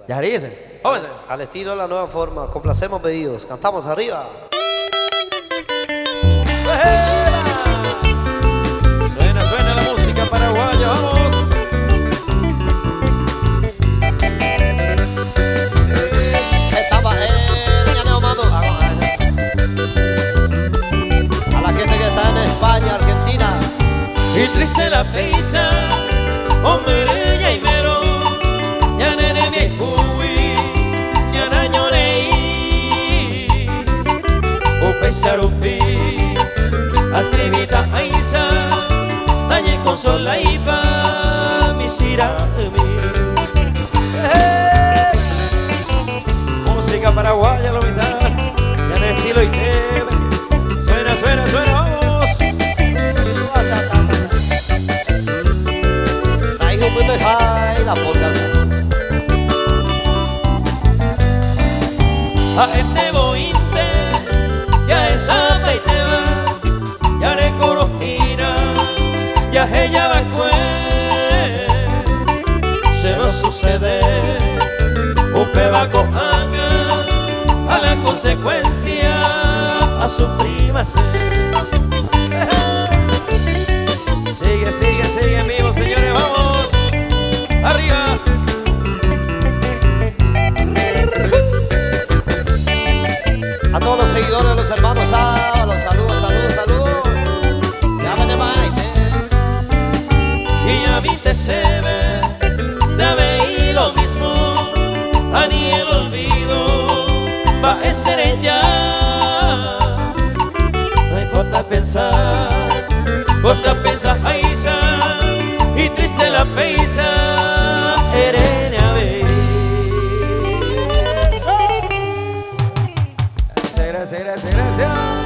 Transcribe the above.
Ya dicen, jóvenes. Al estilo de la nueva forma, complacemos pedidos, cantamos arriba. Suena, suena la música paraguaya, vamos. Estaba el Llaneo Mando. A la gente que está en España, Argentina. Y triste la pisa, hombre y mero, ya nene mi juwi, ya naño leí, o pesar o pi, ascribita aisa, dañe consola y pa, mi sira música paraguaya, lo mitad, ya en estilo y tele, suena, suena, suena, vamos. Ay, la polca. A este bointe, ya esa peiteba, ya le corojina, ya ella va se va a suceder, un peba cojanga, a la consecuencia, a su prima Sigue, sigue, sigue, amigos, señores, vamos. Arriba. A todos los seguidores de los hermanos Ábalos, saludos, saludos, saludos. Ya me llamaste. Y ya viste se ve, ya veí lo mismo, a ni el olvido va a ser ella. No importa pensar, cosa pensa Aisa, y triste la peisa, Erenia ve. Gracias, gracias, gracias, gracias.